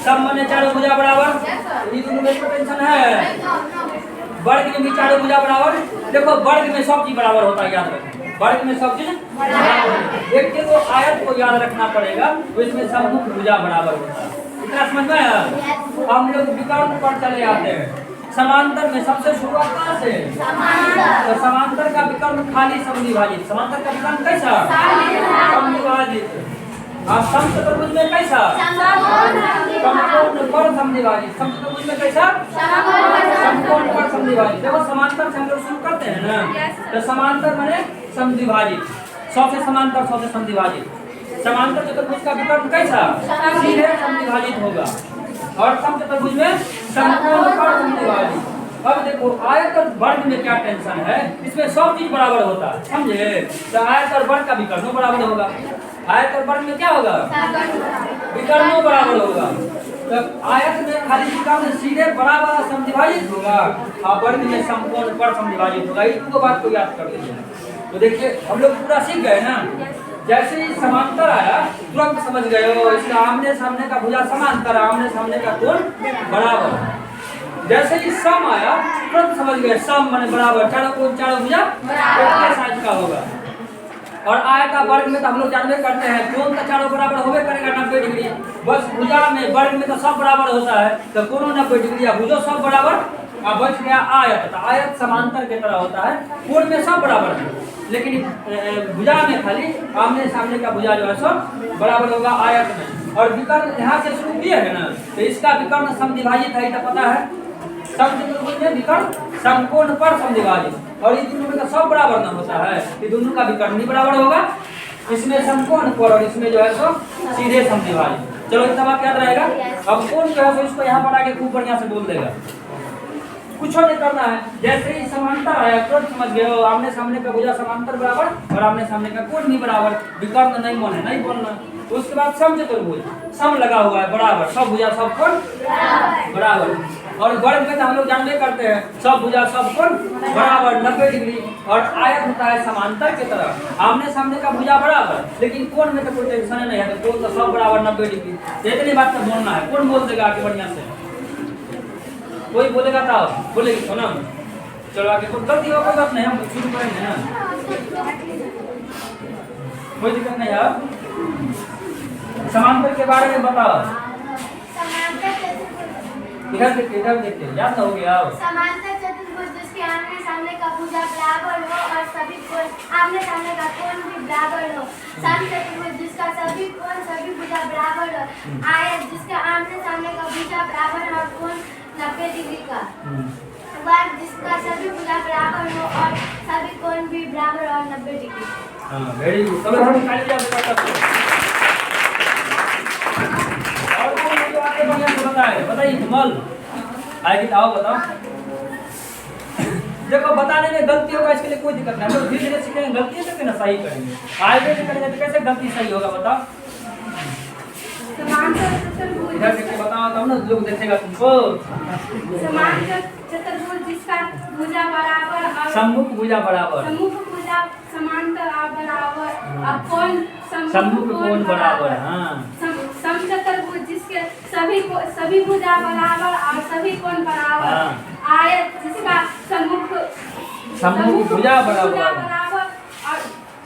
सम माने चारों भुजा बराबर। ये दोनों में टेंशन है। वर्ग में भी चारों भुजा बराबर। देखो वर्ग में सब चीज बराबर होता है, याद रखो। वर्ग में सब चीज बराबर। एक तो आयत को याद रखना पड़ेगा, तो इसमें सम्मुख भुजा बराबर होता है। इतना समझ में आया? हम लोग विकर्ण पर चले आते हैं। समांतर में सबसे शुरुआत कहाँ से? तो समांतर का विकर्ण खाली समविभाजित। समांतर का विकर्ण कैसा? समविभाजित। और सम चतुर्भुज में कैसा? समकोण पर समविभाजित। सम चतुर्भुज में कैसा? समकोण पर समद्विभाजित। देखो समांतर से हम लोग शुरू करते हैं ना, तो समांतर माने समद्विभाजित, 100 से समांतर 100 से समद्विभाजित। समांतर चतुर्भुज का विकर्ण कैसा? सीधे समद्विभाजित होगा, और सम चतुर्भुज में समकोण पर समद्विभाजित। अब देखो आयत और वर्ग में क्या टेंशन है, इसमें सब चीज बराबर होता है, समझे? तो आयत और वर्ग का विकर्ण बराबर होगा, आयत और वर्ग में क्या होगा? विकर्ण बराबर होगा। तो आयत में खाली विकर्ण सीधे बराबर समद्विभाजित होगा, और वर्ग में समकोण पर समद्विभाजित होगा। इस दो बात को याद कर लीजिए। तो देखिए हम लोग पूरा सीख गए ना, जैसे ही समांतर आया तुरंत समझ गए हो, इसका आमने सामने का भुजा समांतर, आमने सामने का कोण बराबर। जैसे ही सम आया तुरंत समझ गए सम माने बराबर, चारों कोण चारों भुजा एक के साइज का होगा। और आयत और वर्ग में तो हम लोग जानबे करते हैं कोण तो चारों बराबर होबे करेगा 90 डिग्री, बस भुजा में वर्ग में तो सब बराबर होता है, तो कोणों 90 डिग्री या भुजों सब बराबर। अब बच गया आयत, तो आयत समांतर की तरह होता है, कोण में सब बराबर है, लेकिन भुजा में खाली आमने सामने का भुजा जो है सब बराबर होगा आयत में। और विकर्ण यहाँ से शुरू किए है ना, तो इसका विकर्ण समद्विभाजित है, तो पता है समचतुर्भुज में विकर्ण समकोण पर समद्विभाजित, और इन दोनों में तो सब बराबर ना होता है, ये दोनों का विकर्ण भी बराबर होगा, इसमें समकोण पर और इसमें जो है सो सीधे समद्विभाजित। चलो इतना बात याद रहेगा। अब कोण जो है सो इसको यहाँ पर आके खूब बढ़िया से बोल देगा, कुछ नहीं करना है। जैसे ही समांतर आया तुरंत समझ गए हो, आमने सामने का भुजा समांतर बराबर और आमने सामने का कोण भी बराबर, विकर्ण नहीं बोलना है, नहीं बोलना। उसके बाद समचतुर्भुज, सम लगा हुआ है बराबर, सब भुजा सब कोण बराबर। और वर्ग में तो हम लोग जानबे करते हैं सब भुजा सब कोण बराबर 90 डिग्री, और आयत होता है समांतर की तरह, आमने सामने का भुजा बराबर, लेकिन कोण में तो कोई टेंशन नहीं है, तो कोण तो सब बराबर 90 डिग्री। इतनी बात तो बोलना है, कोण बोल देगा आगे बढ़िया से, कोई बोलेगा तो बोलेगी सोनम। चलो आगे कोई गलती हो कोई बात नहीं, हम शुरू करेंगे ना, कोई दिक्कत नहीं है। समांतर के बारे में बताओ, इधर देखते याद हो गया। समांतर चतुर्भुज जिसके आमने सामने का भुजा बराबर हो और सभी कोण आमने सामने का कोण भी बराबर हो। सम चतुर्भुज जिसका सभी कोण सभी भुजा बराबर हो। आयत जिसका आमने सामने का भुजा बराबर और कोण 90 डिग्री का। वर्ग जिसका सभी भुजा बराबर हो और सभी कोण भी बराबर और 90 डिग्री। हां वेरी गुड। चलो हम खाली जा सकते और कोई जो आगे बढ़िया से बताइए कमल आगे आओ बताओ। देखो बताने में गलती होगा इसके लिए कोई दिक्कत नहीं, हम लोग धीरे धीरे सीखेंगे, गलती है तो ना सही करेंगे, आगे नहीं करेंगे तो कैसे गलती सही होगा बताओ। समांतर चतुर्भुज इधर देख के बताओ तब ना लोग देखेगा तुमको। समांतर चतुर्भुज जिसका भुजा बराबर और सम्मुख भुजा बराबर, सम्मुख भुजा समांतर और बराबर और कोण सम्मुख कोण बराबर। हां समचतुर्भुज जिसके सभी भुजा बराबर और सभी कोण बराबर। आयत जिसका सम्मुख भुजा बराबर और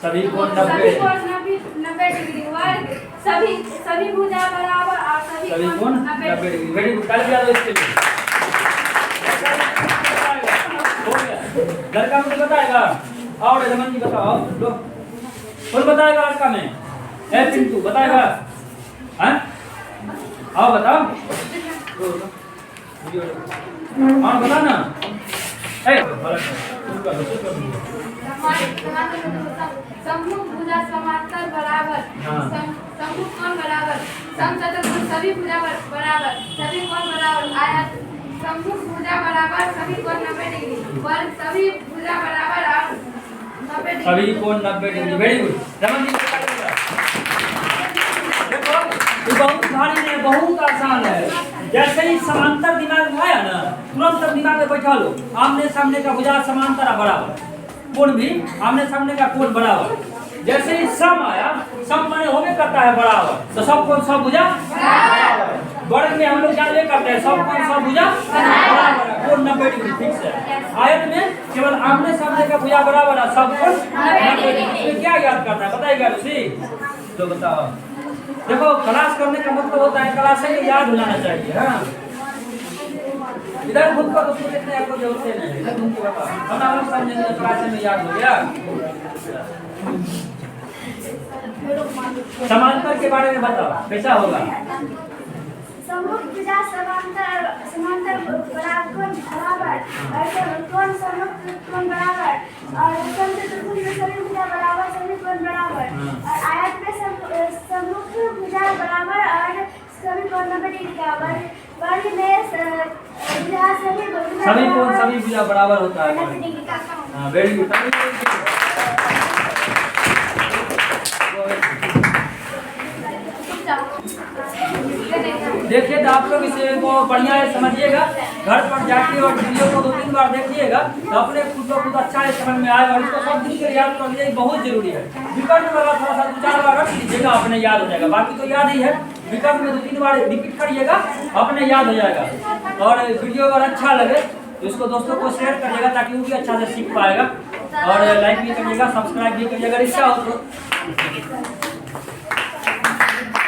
सभी कोण 90 डिग्री। वर्ग सभी भुजा बराबर और सभी कोण 90 डिग्री। वेरी गुड, ताली बजा दो इसके लिए। हो गया, लड़का मुझे बताएगा और रमन जी बताओ, लो कौन बताएगा लड़का में? ए पिंटू बताएगा, हैं? आओ बताओ, हाँ बता ना। सम्मुख भुजा समांतर बराबर, सम्मुख कोण बराबर, समचतुर्भुज सभी भुजा बराबर सभी कोण बराबर। आयत सम्मुख भुजा बराबर सभी कोण 90 डिग्री। वर्ग सभी भुजा बराबर और 90 डिग्री सभी कोण 90 degree. Very good Raman ji बताइएगा। देखो ये बहुत भारी नहीं, बहुत आसान है। जैसे ही समांतर दिमाग में आया ना तुरंत दिमाग में बैठा लो, आमने सामने का भुजा समांतर बराबर, कोण भी आमने सामने का कोण बराबर। जैसे ही सम आया, सम माने होबे करता है बराबर, तो सब कोण सब भुजा बराबर। वर्ग में हम लोग जानबे करते हैं सब कोण सब भुजा बराबर, कोण 90 डिग्री फिक्स है। आयत में केवल आमने सामने का भुजा बराबर है, सब कोण 90 डिग्री। क्या याद करना है बताइएगा ऋषि, तो बताओ। देखो क्लास करने का मतलब होता है क्लास से याद हो जाना चाहिए। हाँ इधर खुद को उसको देखने आपको जरूरत नहीं है, इधर खुद को बताओ, हम लोग समझेंगे क्लास में याद हो गया। समांतर के बारे में बताओ कैसा होगा। सम्मुख भुजा समांतर समांतर बराबर और कोण सम्मुख कोण बराबर और चतुर्भुज में सभी भुजा बराबर सभी कोण बराबर और आयत में सम्मुख भुजा बराबर और सभी कोण 90 डिग्री का वर्ग में भुजा सभी भुजा बराबर होता है। 90 डिग्री का। हाँ, वेरी गुड। देखिए तो आप लोग इसे को बढ़िया है समझिएगा, घर पर जाके और वीडियो को 2-3 बार देखिएगा तो अपने खुद को खुद अच्छा है समझ में आएगा और इसको सब दिन के याद कर लीजिए, बहुत जरूरी है। विकल्प वाला थोड़ा सा 2-4 बार रख लीजिएगा, अपने याद हो जाएगा, बाकी तो याद ही है। विकल्प में 2-3 बार रिपीट करिएगा, अपने याद हो जाएगा। और वीडियो अगर अच्छा लगे तो इसको दोस्तों को शेयर करिएगा ताकि वो भी अच्छा से सीख पाएगा, और लाइक भी करिएगा, सब्सक्राइब भी करिएगा, अगर इच्छा हो तो।